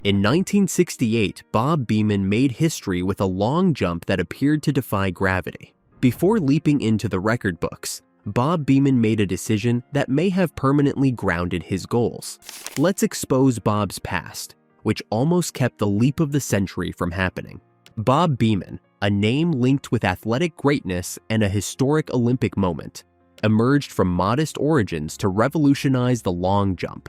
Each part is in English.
In 1968, Bob Beamon made history with a long jump that appeared to defy gravity. Before leaping into the record books, Bob Beamon made a decision that may have permanently grounded his goals. Let's expose Bob's past, which almost kept the leap of the century from happening. Bob Beamon, a name linked with athletic greatness and a historic Olympic moment, emerged from modest origins to revolutionize the long jump.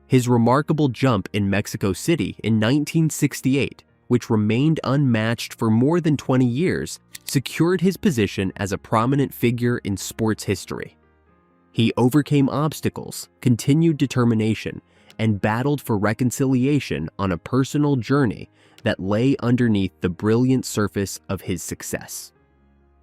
His remarkable jump in Mexico City in 1968, which remained unmatched for more than 20 years, secured his position as a prominent figure in sports history. He overcame obstacles, continued determination, and battled for reconciliation on a personal journey that lay underneath the brilliant surface of his success.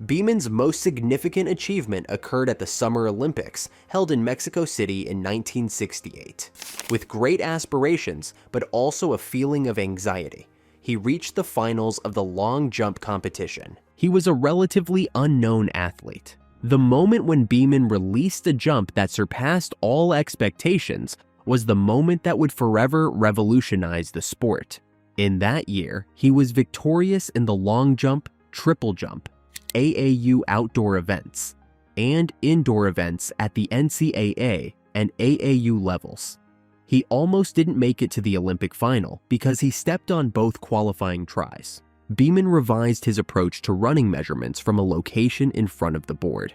Beamon's most significant achievement occurred at the Summer Olympics, held in Mexico City in 1968. With great aspirations, but also a feeling of anxiety, he reached the finals of the long jump competition. He was a relatively unknown athlete. The moment when Beamon released a jump that surpassed all expectations was the moment that would forever revolutionize the sport. In that year, he was victorious in the long jump, triple jump, AAU outdoor events, and indoor events at the NCAA and AAU levels. He almost didn't make it to the Olympic final because he stepped on both qualifying tries. Beamon revised his approach to running measurements from a location in front of the board,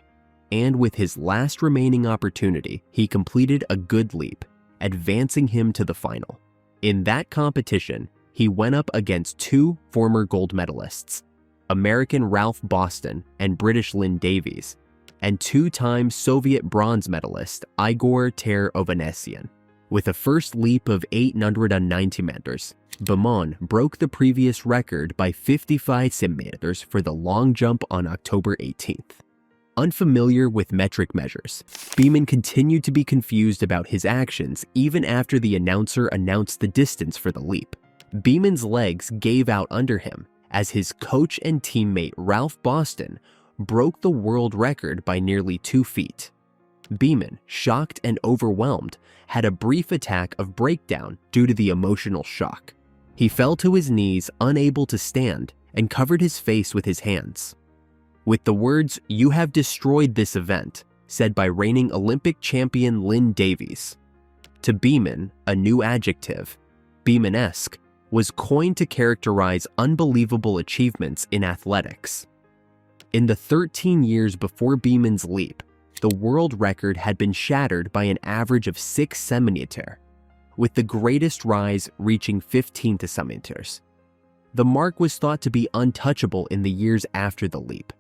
and with his last remaining opportunity, he completed a good leap, advancing him to the final. In that competition, he went up against two former gold medalists, American Ralph Boston and British Lynn Davies, and two-time Soviet bronze medalist Igor Ter-Ovanesyan. With a first leap of 890 meters, Beamon broke the previous record by 55 centimeters for the long jump on October 18th. Unfamiliar with metric measures, Beamon continued to be confused about his actions even after the announcer announced the distance for the leap. Beamon's legs gave out under him as his coach and teammate Ralph Boston broke the world record by nearly 2 feet. Beamon, shocked and overwhelmed, had a brief attack of breakdown due to the emotional shock. He fell to his knees, unable to stand, and covered his face with his hands. With the words, "You have destroyed this event," said by reigning Olympic champion Lynn Davies. To Beamon, a new adjective, Beamonesque, was coined to characterize unbelievable achievements in athletics. In the 13 years before Beamon's leap, the world record had been shattered by an average of 6 centimeters, with the greatest rise reaching 15 centimeters. The mark was thought to be untouchable in the years after the leap.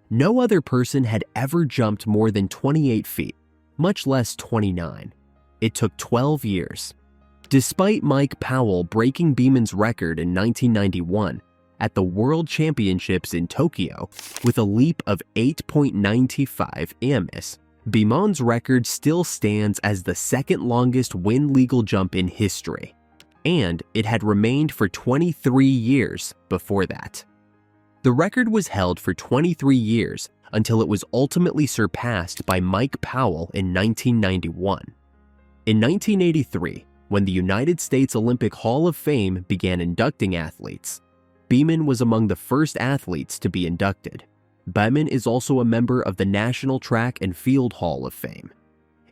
No other person had ever jumped more than 28 feet, much less 29. It took 12 years. Despite Mike Powell breaking Beamon's record in 1991 at the World Championships in Tokyo with a leap of 8.95 ms, Beamon's record still stands as the second longest wind legal jump in history, and it had remained for 23 years before that. The record was held for 23 years until it was ultimately surpassed by Mike Powell in 1991. In 1983, when the United States Olympic Hall of Fame began inducting athletes, Beamon was among the first athletes to be inducted. Beamon is also a member of the National Track and Field Hall of Fame.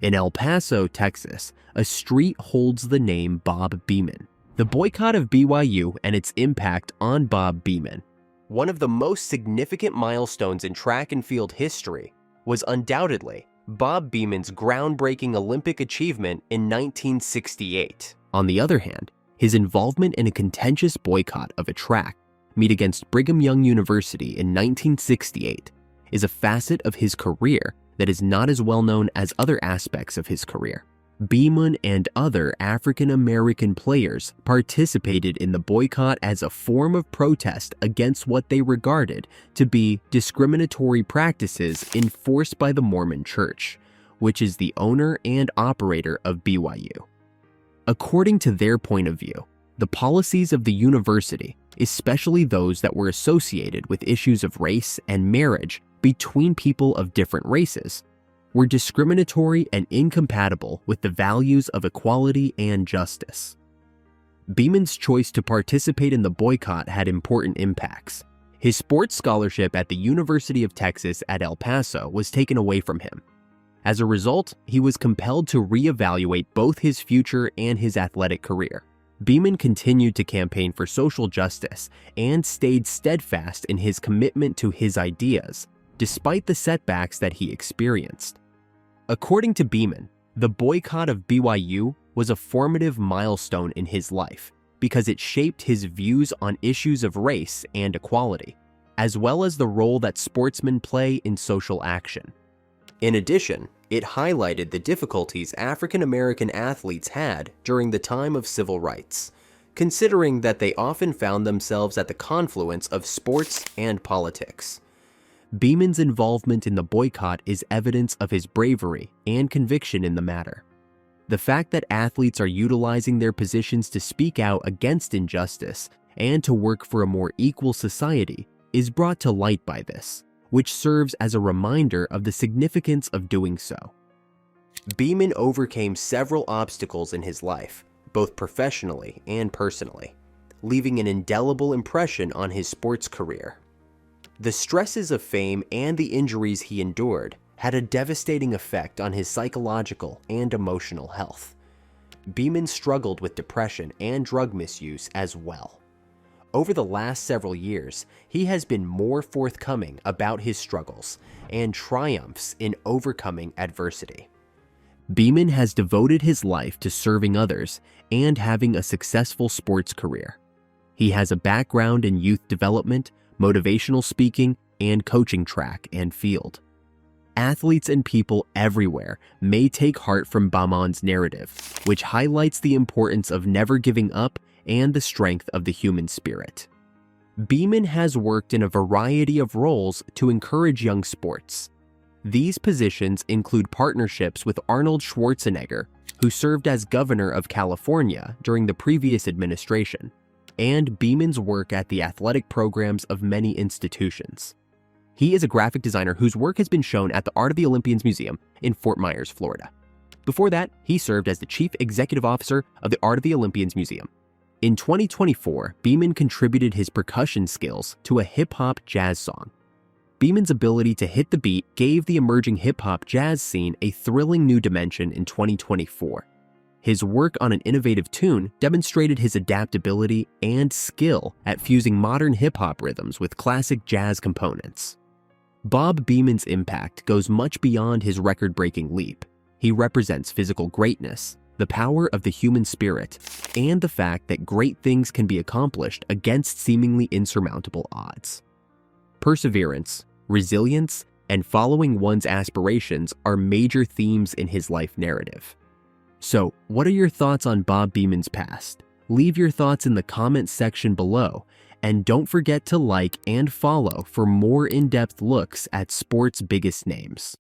In El Paso, Texas, a street holds the name Bob Beamon. The boycott of BYU and its impact on Bob Beamon. One of the most significant milestones in track and field history was undoubtedly Bob Beamon's groundbreaking Olympic achievement in 1968. On the other hand, his involvement in a contentious boycott of a track meet against Brigham Young University in 1968 is a facet of his career that is not as well known as other aspects of his career. Beamon and other African American players participated in the boycott as a form of protest against what they regarded to be discriminatory practices enforced by the Mormon Church, which is the owner and operator of BYU. According to their point of view, the policies of the university, especially those that were associated with issues of race and marriage between people of different races, were discriminatory and incompatible with the values of equality and justice. Beamon's choice to participate in the boycott had important impacts. His sports scholarship at the University of Texas at El Paso was taken away from him. As a result, he was compelled to reevaluate both his future and his athletic career. Beamon continued to campaign for social justice and stayed steadfast in his commitment to his ideas, despite the setbacks that he experienced. According to Beamon, the boycott of BYU was a formative milestone in his life because it shaped his views on issues of race and equality, as well as the role that sportsmen play in social action. In addition, it highlighted the difficulties African American athletes had during the time of civil rights, considering that they often found themselves at the confluence of sports and politics. Beamon's involvement in the boycott is evidence of his bravery and conviction in the matter. The fact that athletes are utilizing their positions to speak out against injustice and to work for a more equal society is brought to light by this, which serves as a reminder of the significance of doing so. Beamon overcame several obstacles in his life, both professionally and personally, leaving an indelible impression on his sports career. The stresses of fame and the injuries he endured had a devastating effect on his psychological and emotional health. Beamon struggled with depression and drug misuse as well. Over the last several years, he has been more forthcoming about his struggles and triumphs in overcoming adversity. Beamon has devoted his life to serving others and having a successful sports career. He has a background in youth development, motivational speaking, and coaching track and field. Athletes and people everywhere may take heart from Beamon's narrative, which highlights the importance of never giving up and the strength of the human spirit. Beamon has worked in a variety of roles to encourage young sports. These positions include partnerships with Arnold Schwarzenegger, who served as governor of California during the previous administration, and Beamon's work at the athletic programs of many institutions. He is a graphic designer whose work has been shown at the Art of the Olympians Museum in Fort Myers, Florida. Before that, he served as the Chief Executive Officer of the Art of the Olympians Museum. In 2024, Beamon contributed his percussion skills to a hip-hop jazz song. Beamon's ability to hit the beat gave the emerging hip-hop jazz scene a thrilling new dimension in 2024. His work on an innovative tune demonstrated his adaptability and skill at fusing modern hip-hop rhythms with classic jazz components. Bob Beamon's impact goes much beyond his record-breaking leap. He represents physical greatness, the power of the human spirit, and the fact that great things can be accomplished against seemingly insurmountable odds. Perseverance, resilience, and following one's aspirations are major themes in his life narrative. So, what are your thoughts on Bob Beamon's past? Leave your thoughts in the comments section below, and don't forget to like and follow for more in-depth looks at sports' biggest names.